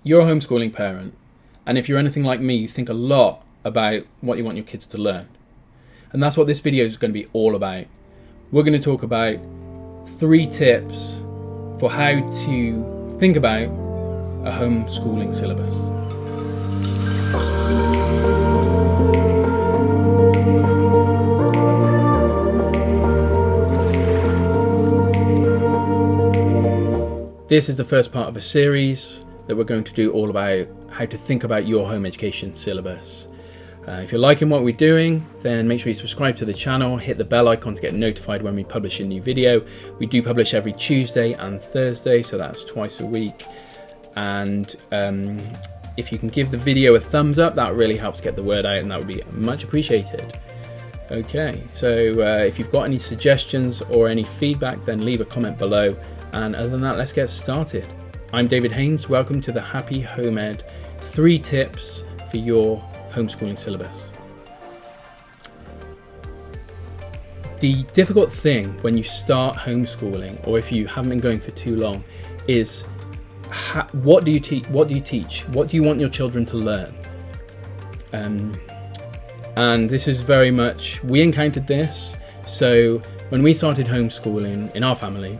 You're a homeschooling parent, and if you're anything like me, you think a lot about what you want your kids to learn. And that's what this video is going to be all about. We're going to talk about 3 tips for how to think about a homeschooling syllabus. This is the first part of a series that we're going to do all about how to think about your home education syllabus. If you're liking what we're doing, then make sure you subscribe to the channel, hit the bell icon to get notified when we publish a new video. We do publish every Tuesday and Thursday, so that's twice a week. And if you can give the video a thumbs up, that really helps get the word out, and that would be much appreciated. Okay, so if you've got any suggestions or any feedback, then leave a comment below. And other than that, let's get started. I'm David Haynes. Welcome to the Happy Home Ed 3 tips for your homeschooling syllabus. The difficult thing when you start homeschooling, or if you haven't been going for too long, is what do you teach? What do you teach? What do you want your children to learn? And this is very much, we encountered this. So when we started homeschooling in our family,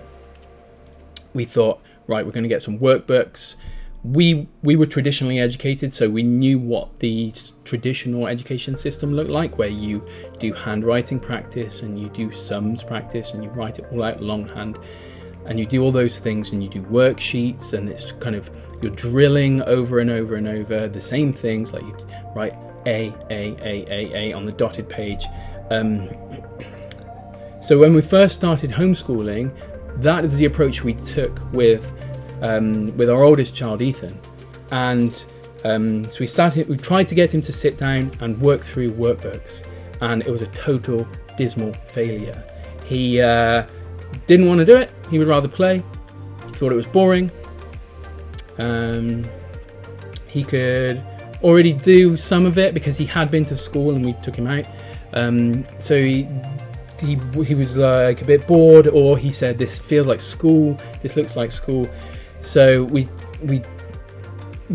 we thought, right, we're going to get some workbooks. We were traditionally educated, so we knew what the traditional education system looked like, where you do handwriting practice and you do sums practice and you write it all out longhand and you do all those things and you do worksheets, and it's kind of, you're drilling over and over and over the same things, like you write A on the dotted page. So when we first started homeschooling, that is the approach we took with our oldest child, Ethan, and so we tried to get him to sit down and work through workbooks, and it was a total dismal failure. He didn't want to do it. He would rather play. He thought it was boring. He could already do some of it because he had been to school and we took him out, so he was like a bit bored, or he said, this feels like school, this looks like school. So we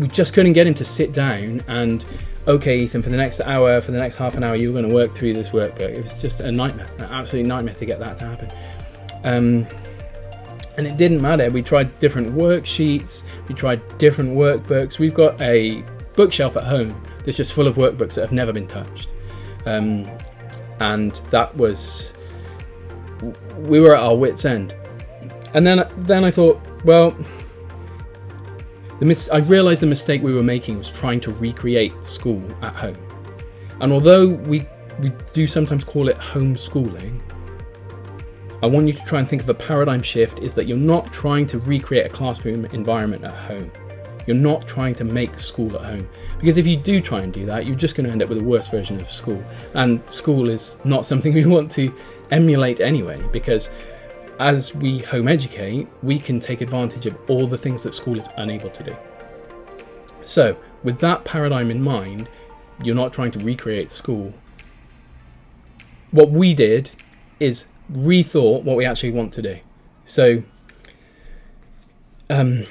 just couldn't get him to sit down and, okay, Ethan, for the next hour, for the next half an hour, you're going to work through this workbook. It was just a nightmare, an absolute nightmare to get that to happen. And it didn't matter. We tried different worksheets, we tried different workbooks. We've got a bookshelf at home that's just full of workbooks that have never been touched. And that was, we were at our wit's end. And then I thought, well, I realised the mistake we were making was trying to recreate school at home. And although we do sometimes call it homeschooling, I want you to try and think of a paradigm shift, is that you're not trying to recreate a classroom environment at home. You're not trying to make school at home. Because if you do try and do that, you're just going to end up with a worse version of school. And school is not something we want to emulate anyway, because as we home educate, we can take advantage of all the things that school is unable to do. So with that paradigm in mind, you're not trying to recreate school. What we did is rethought what we actually want to do. So and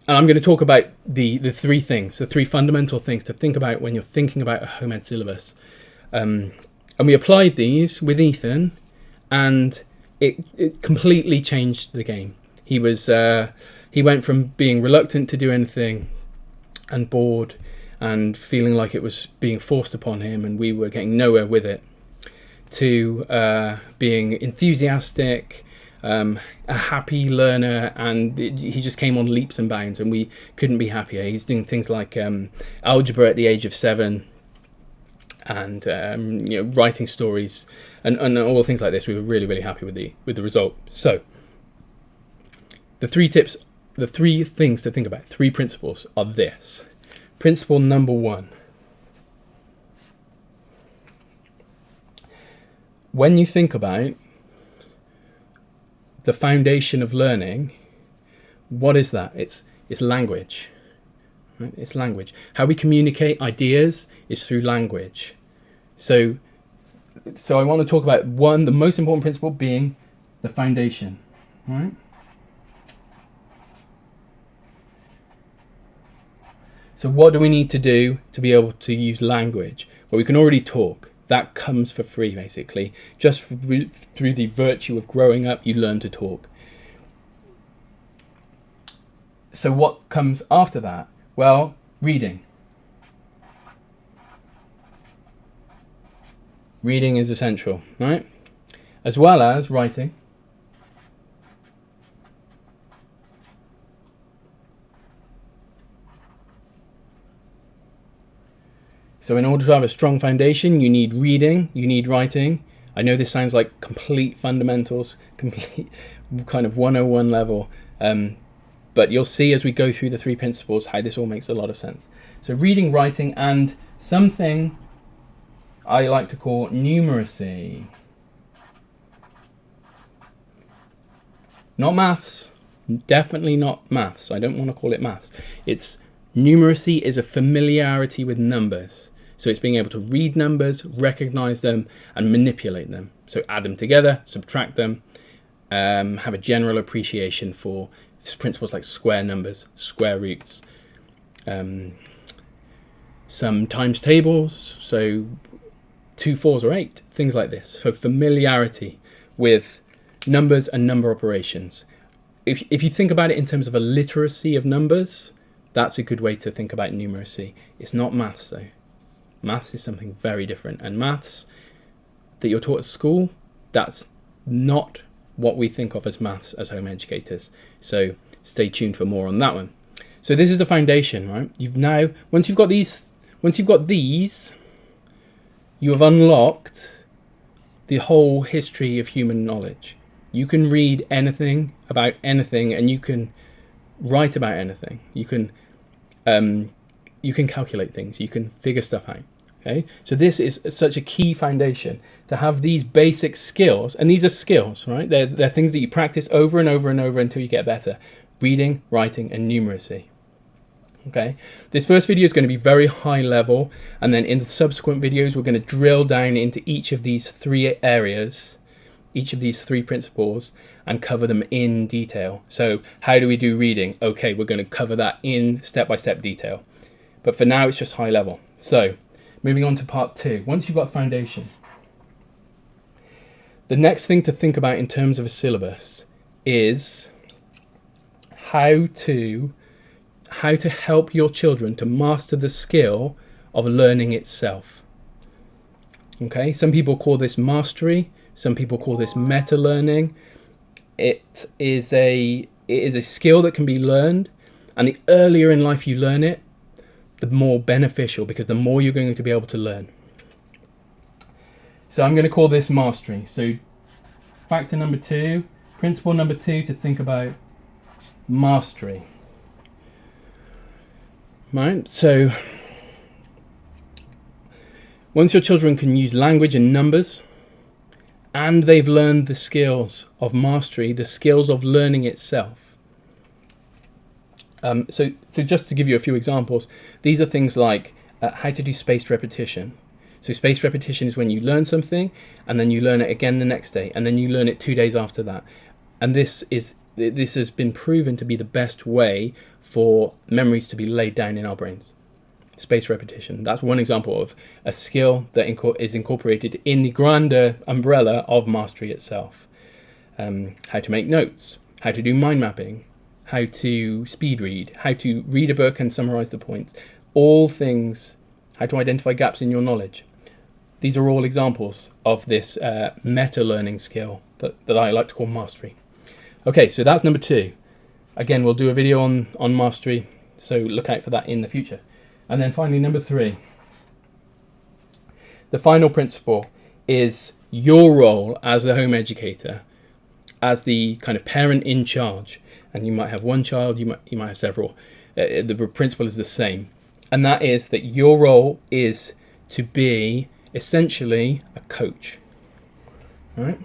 I'm going to talk about the 3 things, the 3 fundamental things to think about when you're thinking about a home ed syllabus. And we applied these with Ethan, and it completely changed the game. He went from being reluctant to do anything and bored and feeling like it was being forced upon him and we were getting nowhere with it, to being enthusiastic, a happy learner, and he just came on leaps and bounds, and we couldn't be happier. He's doing things like algebra at the age of 7, and writing stories and all things like this. We were really, really happy with the result. So the 3 tips, the 3 things to think about, 3 principles are this. Principle number 1. When you think about the foundation of learning, what is that? It's language. Right? It's language. How we communicate ideas is through language. So I want to talk about the most important principle being the foundation. Right? So what do we need to do to be able to use language? Well, we can already talk. That comes for free, basically. Just through the virtue of growing up, you learn to talk. So what comes after that? Well, reading. Reading is essential, right? As well as writing. So in order to have a strong foundation, you need reading, you need writing. I know this sounds like complete fundamentals, complete kind of 101 level, but you'll see as we go through the 3 principles how this all makes a lot of sense. So reading, writing, and something I like to call numeracy. Not maths, definitely not maths. I don't want to call it maths. Numeracy is a familiarity with numbers. So it's being able to read numbers, recognize them, and manipulate them. So add them together, subtract them, have a general appreciation for principles like square numbers, square roots, some times tables, so 2 4s or 8, things like this. So familiarity with numbers and number operations. If you think about it in terms of a literacy of numbers, that's a good way to think about numeracy. It's not maths though. Maths is something very different, and maths that you're taught at school, that's not what we think of as maths as home educators. So stay tuned for more on that one. So this is the foundation, right? Once you've got these, you have unlocked the whole history of human knowledge. You can read anything about anything, and you can write about anything. You can calculate things. You can figure stuff out. Okay, so this is such a key foundation to have these basic skills, and these are skills, right? They're things that you practice over and over and over until you get better. Reading, writing, and numeracy. Okay, this first video is going to be very high level, and then in the subsequent videos we're going to drill down into each of these 3 areas, each of these 3 principles, and cover them in detail. So how do we do reading? Okay, we're going to cover that in step-by-step detail. But for now, it's just high level. So moving on to part 2. Once you've got foundation, the next thing to think about in terms of a syllabus is how to help your children to master the skill of learning itself. Okay, some people call this mastery. Some people call this meta-learning. It is a skill that can be learned, and the earlier in life you learn it, the more beneficial, because the more you're going to be able to learn. So I'm going to call this mastery. So factor number 2, principle number 2 to think about mastery. Right, so once your children can use language and numbers, and they've learned the skills of mastery, the skills of learning itself. So just to give you a few examples, these are things like how to do spaced repetition. So spaced repetition is when you learn something, and then you learn it again the next day, and then you learn it 2 days after that. And this has been proven to be the best way for memories to be laid down in our brains. Spaced repetition. That's one example of a skill that is incorporated in the grander umbrella of mastery itself. How to make notes, how to do mind mapping, how to speed read, how to read a book and summarize the points. All things, how to identify gaps in your knowledge. These are all examples of this meta-learning skill that I like to call mastery. Okay, so that's number 2. Again, we'll do a video on mastery, so look out for that in the future. And then finally, number 3. The final principle is your role as the home educator, as the kind of parent in charge. And you might have one child, you might have several. The principle is the same. And that is that your role is to be essentially a coach. All right?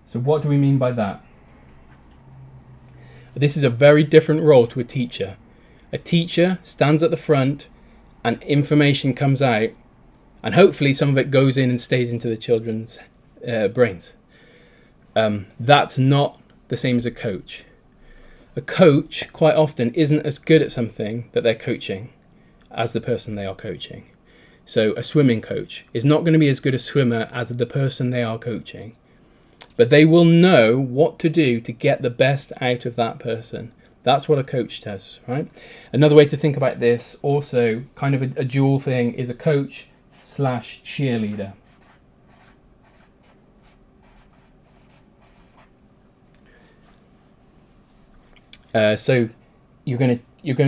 So what do we mean by that? This is a very different role to a teacher. A teacher stands at the front and information comes out, and hopefully some of it goes in and stays into the children's brains. That's not the same as a coach. A coach quite often isn't as good at something that they're coaching as the person they are coaching. So a swimming coach is not going to be as good a swimmer as the person they are coaching, but they will know what to do to get the best out of that person. That's what a coach does, right? Another way to think about this, also kind of a dual thing, is a coach slash cheerleader. So you're going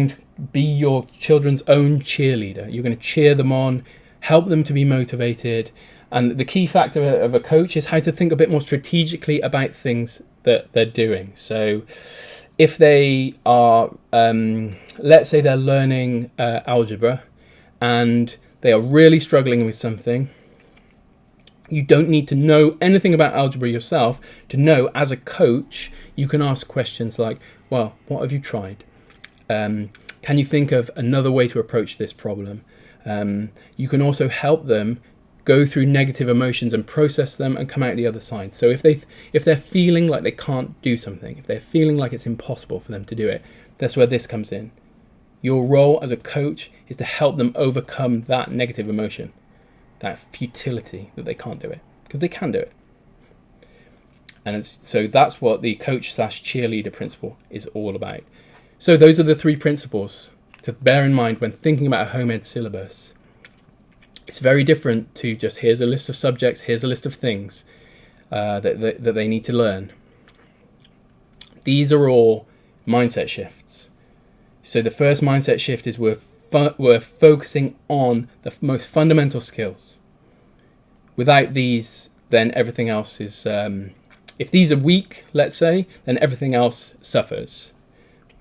to be your children's own cheerleader. You're going to cheer them on, help them to be motivated. And the key factor of a coach is how to think a bit more strategically about things that they're doing. So if they are, let's say they're learning algebra and they are really struggling with something, you don't need to know anything about algebra yourself to know, as a coach, you can ask questions like, well, what have you tried? Can you think of another way to approach this problem? You can also help them go through negative emotions and process them and come out the other side. So if they're feeling like they can't do something, if they're feeling like it's impossible for them to do it, that's where this comes in. Your role as a coach is to help them overcome that negative emotion, that futility that they can't do it, because they can do it. And so that's what the coach slash cheerleader principle is all about. So those are the 3 principles to bear in mind when thinking about a home ed syllabus. It's very different to just here's a list of subjects, here's a list of things that they need to learn. These are all mindset shifts. So the first mindset shift is we're focusing on the most fundamental skills. Without these, then everything else is, if these are weak, let's say, then everything else suffers.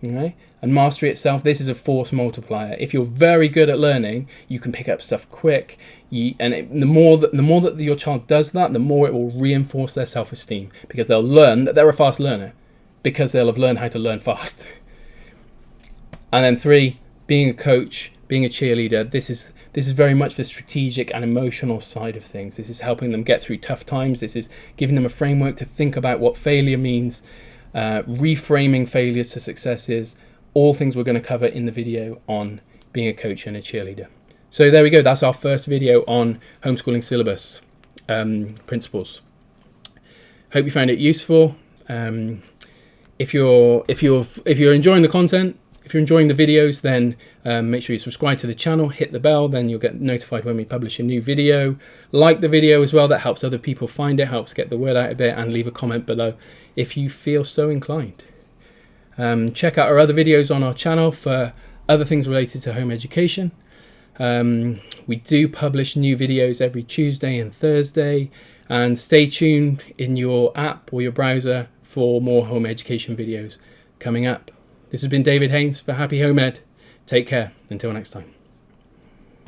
Okay? And mastery itself, this is a force multiplier. If you're very good at learning, you can pick up stuff quick. The more that your child does that, the more it will reinforce their self-esteem, because they'll learn that they're a fast learner, because they'll have learned how to learn fast. And then 3, being a coach, being a cheerleader, this is very much the strategic and emotional side of things. This is helping them get through tough times. This is giving them a framework to think about what failure means, reframing failures to successes, all things we're going to cover in the video on being a coach and a cheerleader. So there we go. That's our first video on homeschooling syllabus principles. Hope you found it useful. If you're enjoying the content, if you're enjoying the videos, then make sure you subscribe to the channel, hit the bell, then you'll get notified when we publish a new video. Like the video as well, that helps other people find it, helps get the word out a bit, and leave a comment below if you feel so inclined. Check out our other videos on our channel for other things related to home education. We do publish new videos every Tuesday and Thursday, and stay tuned in your app or your browser for more home education videos coming up. This has been David Haynes for Happy Home Ed. Take care. Until next time.